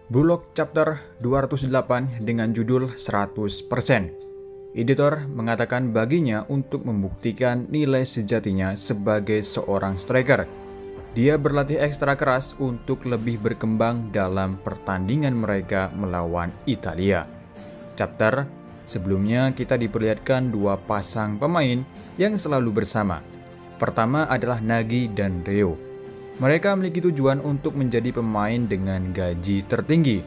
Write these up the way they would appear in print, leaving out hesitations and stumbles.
Bulog Chapter 208 dengan judul 100%. Editor mengatakan baginya untuk membuktikan nilai sejatinya sebagai seorang striker. Dia berlatih ekstra keras untuk lebih berkembang dalam pertandingan mereka melawan Italia. Chapter sebelumnya kita diperlihatkan dua pasang pemain yang selalu bersama. Pertama adalah Nagy dan Reo. Mereka memiliki tujuan untuk menjadi pemain dengan gaji tertinggi.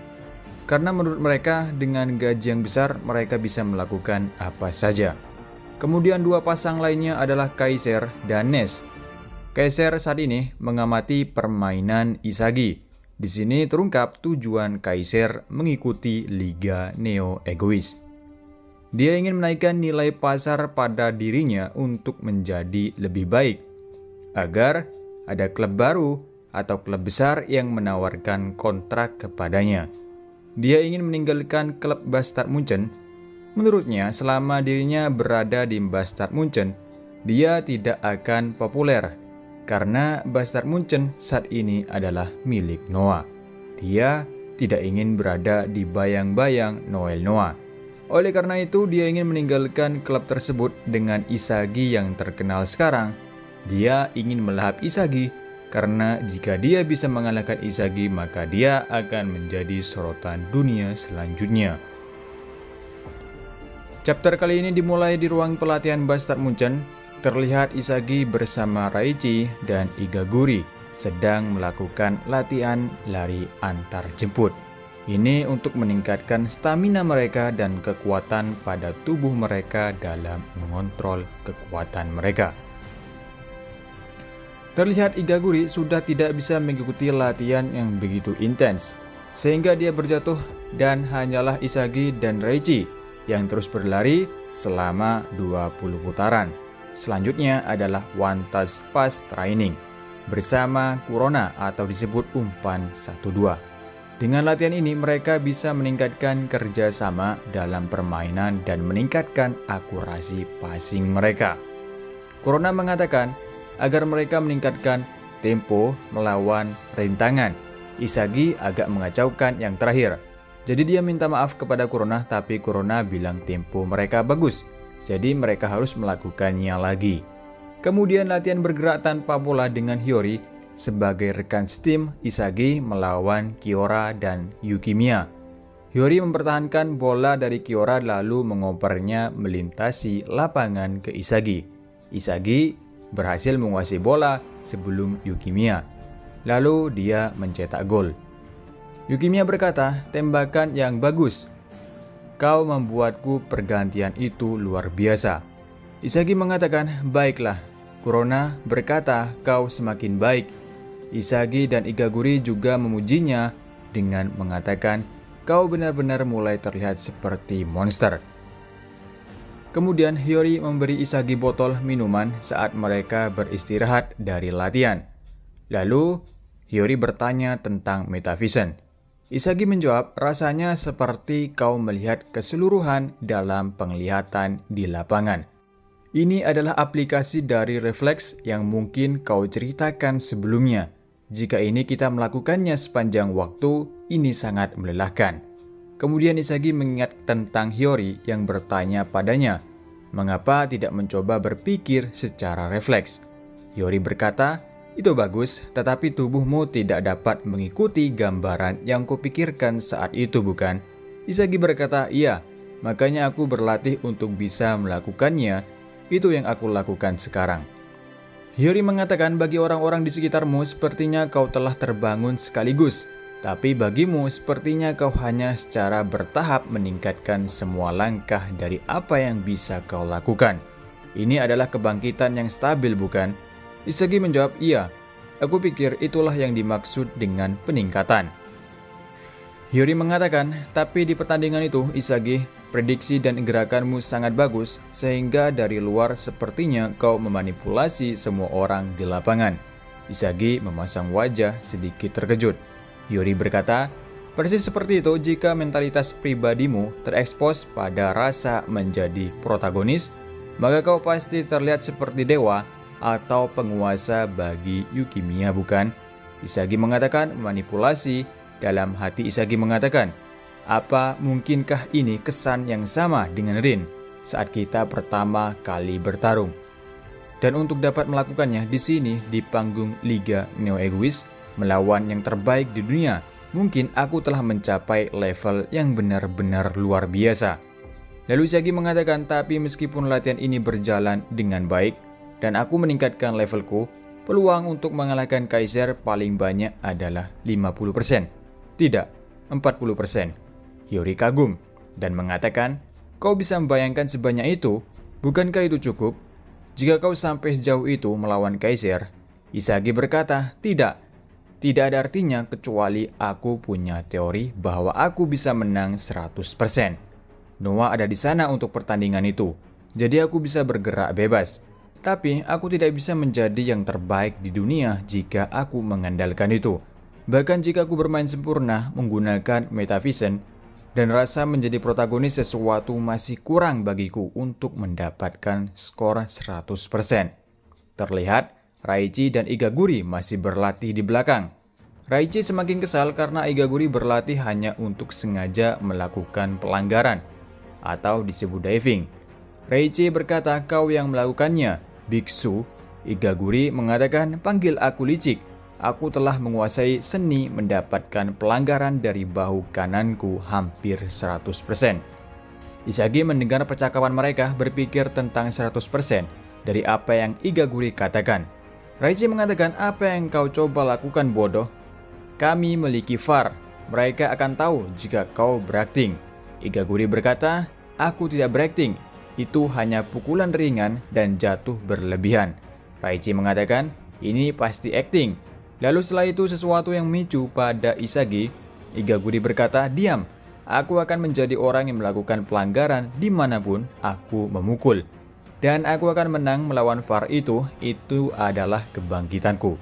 Karena menurut mereka dengan gaji yang besar mereka bisa melakukan apa saja. Kemudian dua pasang lainnya adalah Kaiser dan Nes. Kaiser saat ini mengamati permainan Inzaghi. Di sini terungkap tujuan Kaiser mengikuti Liga Neo Egois. Dia ingin menaikkan nilai pasar pada dirinya untuk menjadi lebih baik, agar ada klub baru atau klub besar yang menawarkan kontrak kepadanya. Dia ingin meninggalkan klub Bastard Munchen. Menurutnya, selama dirinya berada di Bastard Munchen, dia tidak akan populer karena Bastard Munchen saat ini adalah milik Noah. Dia tidak ingin berada di bayang-bayang Noel Noah. Oleh karena itu, dia ingin meninggalkan klub tersebut dengan Inzaghi yang terkenal sekarang. Dia ingin melahap Inzaghi karena jika dia bisa mengalahkan Inzaghi maka dia akan menjadi sorotan dunia selanjutnya. Chapter kali ini dimulai di ruang pelatihan Bastard Munchen. Terlihat Inzaghi bersama Raichi dan Igaguri sedang melakukan latihan lari antar jemput. Ini untuk meningkatkan stamina mereka dan kekuatan pada tubuh mereka dalam mengontrol kekuatan mereka. Terlihat Igaguri sudah tidak bisa mengikuti latihan yang begitu intens, sehingga dia berjatuh dan hanyalah Inzaghi dan Raichi yang terus berlari selama 20 putaran. Selanjutnya adalah One Touch Pass Training bersama Corona atau disebut umpan 1-2. Dengan latihan ini mereka bisa meningkatkan kerjasama dalam permainan dan meningkatkan akurasi passing mereka. Corona mengatakan agar mereka meningkatkan tempo melawan rintangan. Inzaghi agak mengacaukan yang terakhir. Jadi dia minta maaf kepada Corona, tapi Corona bilang tempo mereka bagus. Jadi mereka harus melakukannya lagi. Kemudian latihan bergerak tanpa bola dengan Hiyori sebagai rekan setim Inzaghi melawan Kiora dan Yukimiya. Hiyori mempertahankan bola dari Kiora lalu mengopernya melintasi lapangan ke Inzaghi. Inzaghi berhasil menguasai bola sebelum Yukimiya. Lalu dia mencetak gol. Yukimiya berkata, tembakan yang bagus. Kau membuatku pergantian itu luar biasa. Inzaghi mengatakan, baiklah. Corona berkata, kau semakin baik. Inzaghi dan Igaguri juga memujinya dengan mengatakan, kau benar-benar mulai terlihat seperti monster. Kemudian Hiyori memberi Inzaghi botol minuman saat mereka beristirahat dari latihan. Lalu Hiyori bertanya tentang metavision. Inzaghi menjawab, rasanya seperti kau melihat keseluruhan dalam penglihatan di lapangan. Ini adalah aplikasi dari refleks yang mungkin kau ceritakan sebelumnya. Jika ini kita melakukannya sepanjang waktu, ini sangat melelahkan. Kemudian Inzaghi mengingat tentang Hiyori yang bertanya padanya, mengapa tidak mencoba berpikir secara refleks? Hiyori berkata, itu bagus, tetapi tubuhmu tidak dapat mengikuti gambaran yang kupikirkan saat itu, bukan? Inzaghi berkata, iya, makanya aku berlatih untuk bisa melakukannya. Itu yang aku lakukan sekarang. Hiyori mengatakan, bagi orang-orang di sekitarmu sepertinya kau telah terbangun sekaligus. Tapi bagimu sepertinya kau hanya secara bertahap meningkatkan semua langkah dari apa yang bisa kau lakukan. Ini adalah kebangkitan yang stabil, bukan? Inzaghi menjawab, iya. Aku pikir itulah yang dimaksud dengan peningkatan. Hiyori mengatakan, tapi di pertandingan itu, Inzaghi, prediksi dan gerakanmu sangat bagus, sehingga dari luar sepertinya kau memanipulasi semua orang di lapangan. Inzaghi memasang wajah sedikit terkejut. Hiyori berkata, persis seperti itu jika mentalitas pribadimu terekspos pada rasa menjadi protagonis, maka kau pasti terlihat seperti dewa atau penguasa bagi Yukimiya, bukan? Inzaghi mengatakan manipulasi Dalam hati Isagi mengatakan, apa mungkinkah ini kesan yang sama dengan Rin saat kita pertama kali bertarung? Dan untuk dapat melakukannya di sini di panggung Liga Neo Egois melawan yang terbaik di dunia, mungkin aku telah mencapai level yang benar-benar luar biasa. Lalu Isagi mengatakan, tapi meskipun latihan ini berjalan dengan baik dan aku meningkatkan levelku, peluang untuk mengalahkan Kaiser paling banyak adalah 50%. Tidak, 40%. Hiyori kagum dan mengatakan, kau bisa membayangkan sebanyak itu? Bukankah itu cukup? Jika kau sampai sejauh itu melawan Kaiser? Isagi berkata, tidak. Tidak ada artinya kecuali aku punya teori bahwa aku bisa menang 100%. Noah ada di sana untuk pertandingan itu, jadi aku bisa bergerak bebas. Tapi aku tidak bisa menjadi yang terbaik di dunia jika aku mengandalkan itu. Bahkan jika aku bermain sempurna menggunakan Metavision dan rasa menjadi protagonis sesuatu masih kurang bagiku untuk mendapatkan skor 100%. Terlihat Raichi dan Igaguri masih berlatih di belakang. Raichi semakin kesal karena Igaguri berlatih hanya untuk sengaja melakukan pelanggaran atau disebut diving. Raichi berkata, kau yang melakukannya, Biksu. Igaguri mengatakan, panggil aku licik. Aku telah menguasai seni mendapatkan pelanggaran dari bahu kananku hampir 100%. Isagi mendengar percakapan mereka berpikir tentang 100% dari apa yang Igaguri katakan. Raichi mengatakan, apa yang kau coba lakukan bodoh? Kami memiliki VAR. Mereka akan tahu jika kau berakting. Igaguri berkata, aku tidak berakting. Itu hanya pukulan ringan dan jatuh berlebihan. Raichi mengatakan, ini pasti acting. Lalu setelah itu sesuatu yang memicu pada Isagi. Igaguri berkata, diam. Aku akan menjadi orang yang melakukan pelanggaran dimanapun aku memukul. Dan aku akan menang melawan VAR itu adalah kebangkitanku.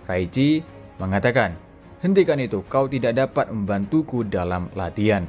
Raichi mengatakan, hentikan itu, kau tidak dapat membantuku dalam latihan.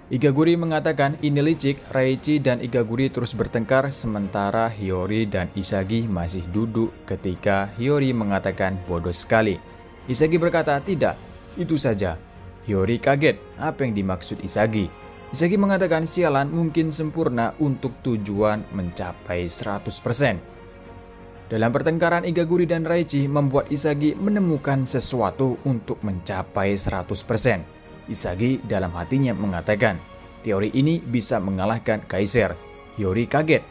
Igaguri mengatakan ini licik. Raichi dan Igaguri terus bertengkar sementara Hiyori dan Isagi masih duduk ketika Hiyori mengatakan bodoh sekali. Isagi berkata tidak, itu saja. Hiyori kaget, apa yang dimaksud Isagi? Isagi mengatakan sialan mungkin sempurna untuk tujuan mencapai 100%. Dalam pertengkaran Igaguri dan Raichi membuat Isagi menemukan sesuatu untuk mencapai 100%. Isagi dalam hatinya mengatakan, teori ini bisa mengalahkan Kaiser. Hiyori kaget,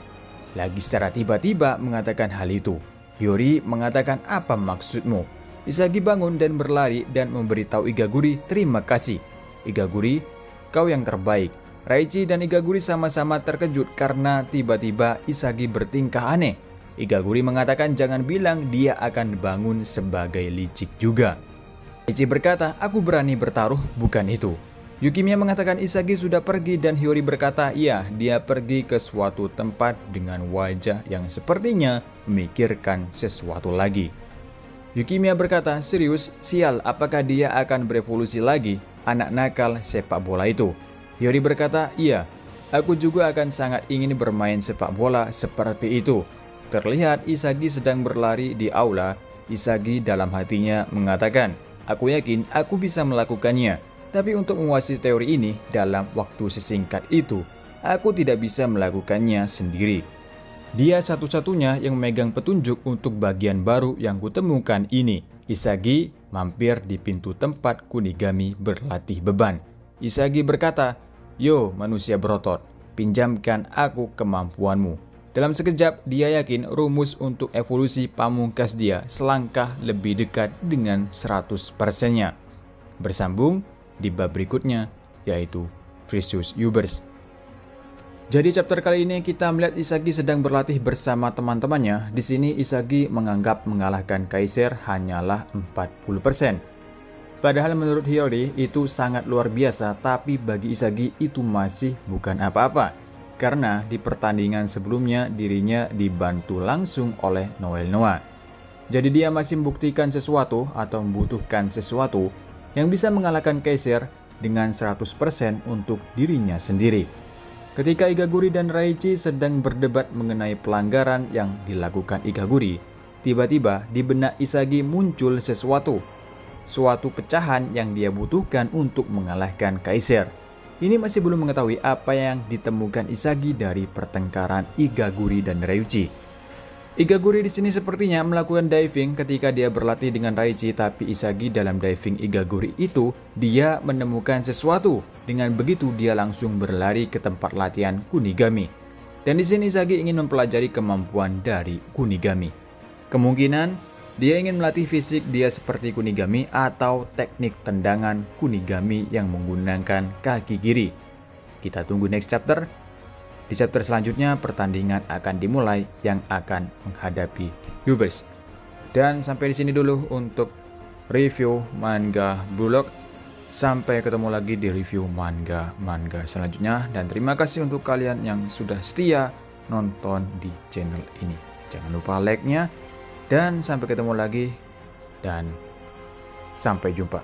lagi secara tiba-tiba mengatakan hal itu. Hiyori mengatakan, apa maksudmu? Isagi bangun dan berlari dan memberitahu Igaguri terima kasih. Igaguri, kau yang terbaik. Raichi dan Igaguri sama-sama terkejut karena tiba-tiba Isagi bertingkah aneh. Igaguri mengatakan jangan bilang dia akan bangun sebagai licik juga. Raichi berkata, aku berani bertaruh, bukan itu. Yukimiya mengatakan Isagi sudah pergi dan Hiyori berkata, iya, dia pergi ke suatu tempat dengan wajah yang sepertinya memikirkan sesuatu lagi. Yukimiya berkata, serius, sial, apakah dia akan berevolusi lagi, anak nakal sepak bola itu? Hiyori berkata, iya, aku juga akan sangat ingin bermain sepak bola seperti itu. Terlihat Isagi sedang berlari di aula. Isagi dalam hatinya mengatakan, aku yakin aku bisa melakukannya, tapi untuk menguasai teori ini dalam waktu sesingkat itu, aku tidak bisa melakukannya sendiri. Dia satu-satunya yang memegang petunjuk untuk bagian baru yang kutemukan ini. Isagi mampir di pintu tempat Kunigami berlatih beban. Isagi berkata, yo manusia berotot, pinjamkan aku kemampuanmu. Dalam sekejap, dia yakin rumus untuk evolusi pamungkas dia selangkah lebih dekat dengan 100%-nya. Bersambung di bab berikutnya, yaitu Vicious Ubers. Jadi chapter kali ini kita melihat Isagi sedang berlatih bersama teman-temannya. Di sini Isagi menganggap mengalahkan Kaiser hanyalah 40%. Padahal menurut Hiyori itu sangat luar biasa, tapi bagi Isagi itu masih bukan apa-apa. Karena di pertandingan sebelumnya dirinya dibantu langsung oleh Noel Noah. Jadi dia masih membuktikan sesuatu atau membutuhkan sesuatu yang bisa mengalahkan Kaiser dengan 100% untuk dirinya sendiri. Ketika Igaguri dan Raichi sedang berdebat mengenai pelanggaran yang dilakukan Igaguri, tiba-tiba di benak Isagi muncul sesuatu. suatu pecahan yang dia butuhkan untuk mengalahkan Kaiser. Ini masih belum mengetahui apa yang ditemukan Isagi dari pertengkaran Igaguri dan Ryuji. Igaguri di sini sepertinya melakukan diving ketika dia berlatih dengan Raichi, tapi Isagi dalam diving Igaguri itu dia menemukan sesuatu. Dengan begitu dia langsung berlari ke tempat latihan Kunigami. Dan di sini Isagi ingin mempelajari kemampuan dari Kunigami. Kemungkinan dia ingin melatih fisik dia seperti Kunigami atau teknik tendangan Kunigami yang menggunakan kaki kiri. Kita tunggu next chapter. Di chapter selanjutnya pertandingan akan dimulai yang akan menghadapi Hubers. Dan sampai di sini dulu untuk review manga Blue Lock. Sampai ketemu lagi di review manga selanjutnya, dan terima kasih untuk kalian yang sudah setia nonton di channel ini. Jangan lupa like-nya, dan sampai ketemu lagi dan sampai jumpa.